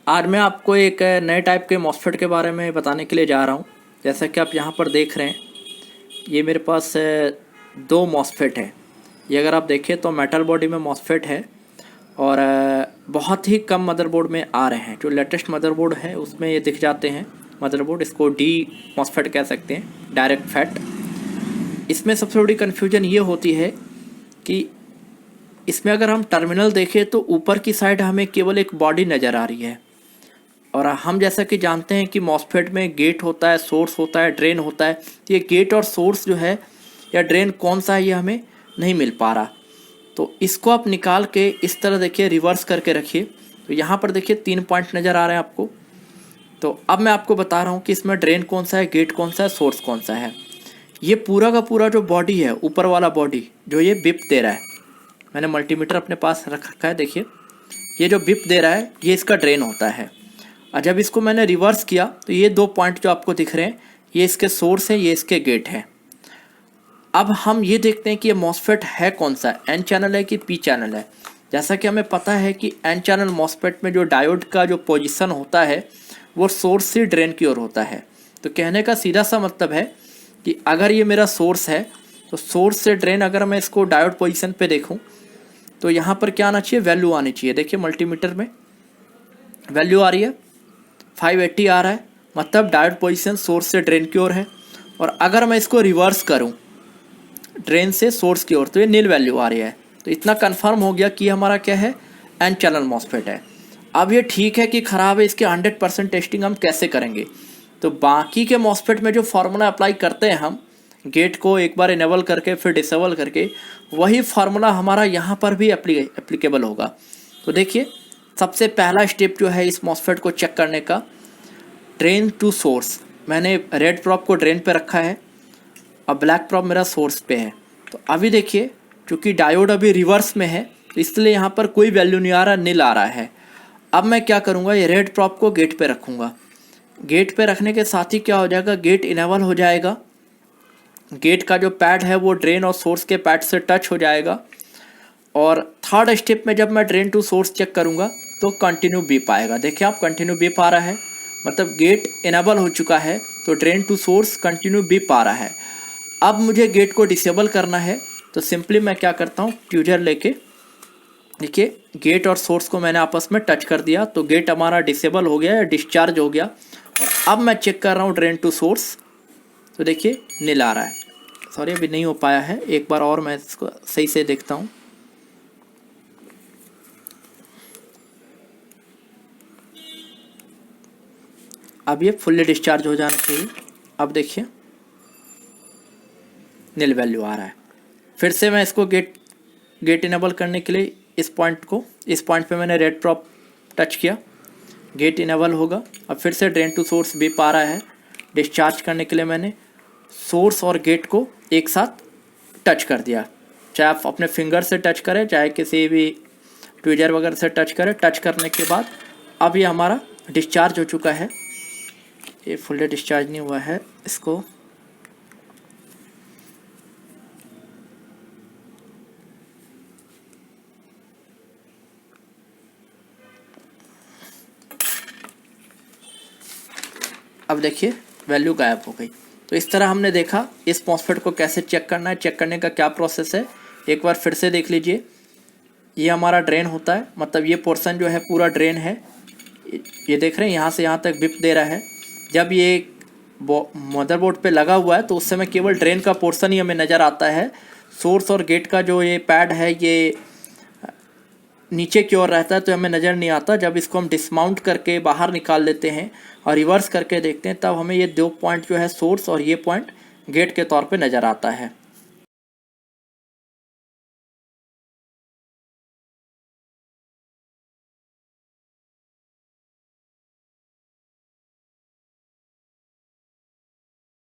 आज मैं आपको एक नए टाइप के मॉसफेट के बारे में बताने के लिए जा रहा हूँ। जैसा कि आप यहाँ पर देख रहे हैं, ये मेरे पास दो मॉसफेट है। ये अगर आप देखें तो मेटल बॉडी में मॉसफेट है और बहुत ही कम मदरबोर्ड में आ रहे हैं। जो लेटेस्ट मदरबोर्ड है उसमें ये दिख जाते हैं मदरबोर्ड। इसको डी मॉसफेट कह सकते हैं, डायरेक्ट फैट। इसमें सबसे बड़ी कन्फ्यूजन ये होती है कि इसमें अगर हम टर्मिनल देखें तो ऊपर की साइड हमें केवल एक बॉडी नज़र आ रही है, और हम जैसा कि जानते हैं कि मॉसफेट में गेट होता है, सोर्स होता है, ड्रेन होता है। तो ये गेट और सोर्स जो है या ड्रेन कौन सा है ये हमें नहीं मिल पा रहा। तो इसको आप निकाल के इस तरह देखिए, रिवर्स करके रखिए। तो यहाँ पर देखिए 3 पॉइंट नज़र आ रहे हैं आपको। तो अब मैं आपको बता रहा हूँ कि इसमें ड्रेन कौन सा है, गेट कौन सा है, सोर्स कौन सा है। ये पूरा का पूरा जो बॉडी है, ऊपर वाला बॉडी जो ये बिप दे रहा है, मैंने मल्टीमीटर अपने पास रख रखा है। देखिए ये जो बिप दे रहा है ये इसका ड्रेन होता है। और जब इसको मैंने रिवर्स किया तो ये 2 पॉइंट जो आपको दिख रहे हैं ये इसके सोर्स है, ये इसके गेट है। अब हम ये देखते हैं कि ये मॉसफेट है कौन सा, एन चैनल है कि पी चैनल है। जैसा कि हमें पता है कि एन चैनल मॉसफेट में जो डायोड का जो पोजीशन होता है वो सोर्स से ड्रेन की ओर होता है। तो कहने का सीधा सा मतलब है कि अगर ये मेरा सोर्स है तो सोर्स से ड्रेन, अगर मैं इसको डायोड पोजीशन पे देखूं तो यहाँ पर क्या आना चाहिए, वैल्यू आनी चाहिए। देखिए मल्टीमीटर में वैल्यू आ रही है 580 आ रहा है, मतलब डायोड पोजीशन सोर्स से ड्रेन की ओर है। और अगर मैं इसको रिवर्स करूं ड्रेन से सोर्स की ओर तो ये नील वैल्यू आ रही है। तो इतना कंफर्म हो गया कि हमारा क्या है, एन चैनल मॉसफेट है। अब ये ठीक है कि ख़राब है, इसके 100% टेस्टिंग हम कैसे करेंगे। तो बाकी के मॉसफेट में जो फार्मूला अप्लाई करते हैं हम, गेट को एक बार इनेबल करके फिर डिसेबल करके, वही फार्मूला हमारा यहाँ पर भी एप्लीकेबल होगा। तो देखिए सबसे पहला स्टेप जो है इस मॉसफेट को चेक करने का, ड्रेन टू सोर्स। मैंने रेड प्रॉप को ड्रेन पे रखा है और ब्लैक प्रॉप मेरा सोर्स पे है। तो अभी देखिए चूँकि डायोड अभी रिवर्स में है तो इसलिए यहाँ पर कोई वैल्यू नहीं आ रहा, नील आ रहा है। अब मैं क्या करूँगा, ये रेड प्रॉप को गेट पे रखूँगा। गेट पे रखने के साथ ही क्या हो जाएगा, गेट इनेबल हो जाएगा। गेट का जो पैड है वो ड्रेन और सोर्स के पैड से टच हो जाएगा। और थर्ड स्टेप में जब मैं ड्रेन टू सोर्स चेक करूँगा तो कंटिन्यू बीप आएगा। देखिए आप कंटिन्यू बीप आ रहा है, मतलब गेट इनेबल हो चुका है। तो drain to source continue beep आ रहा है। अब मुझे गेट को डिसेबल करना है तो सिंपली मैं क्या करता हूँ, ट्यूजर लेके देखिए गेट और सोर्स को मैंने आपस में टच कर दिया तो गेट हमारा डिसेबल हो गया, डिस्चार्ज हो गया। और अब मैं चेक कर रहा हूँ ड्रेन टू सोर्स, तो देखिए नील आ रहा है। सॉरी अभी नहीं हो पाया है, एक बार और मैं इसको सही से देखता हूँ। अब ये फुल्ली डिस्चार्ज हो जाना चाहिए। अब देखिए नील वैल्यू आ रहा है। फिर से मैं इसको गेट इनेबल करने के लिए इस पॉइंट पे मैंने रेड प्रॉप टच किया, गेट इनेबल होगा। अब फिर से ड्रेन टू सोर्स बीप आ रहा है। डिस्चार्ज करने के लिए मैंने सोर्स और गेट को एक साथ टच कर दिया। चाहे आप अपने फिंगर से टच करें, चाहे किसी भी ट्विजर वगैरह से टच करें। टच करने के बाद अब ये हमारा डिस्चार्ज हो चुका है। ये फुल्ली डिस्चार्ज नहीं हुआ है, इसको अब देखिए वैल्यू गायब हो गई। तो इस तरह हमने देखा इस मॉसफेट को कैसे चेक करना है, चेक करने का क्या प्रोसेस है। एक बार फिर से देख लीजिए, ये हमारा ड्रेन होता है, मतलब ये पोर्शन जो है पूरा ड्रेन है। ये देख रहे हैं यहाँ से यहाँ तक बिप दे रहा है। जब ये मदरबोर्ड पे लगा हुआ है तो उस समय केवल ड्रेन का पोर्शन ही हमें नज़र आता है। सोर्स और गेट का जो ये पैड है ये नीचे की ओर रहता है तो हमें नज़र नहीं आता। जब इसको हम डिसमाउंट करके बाहर निकाल लेते हैं और रिवर्स करके देखते हैं तब हमें ये 2 पॉइंट जो है सोर्स और ये पॉइंट गेट के तौर पे नज़र आता है।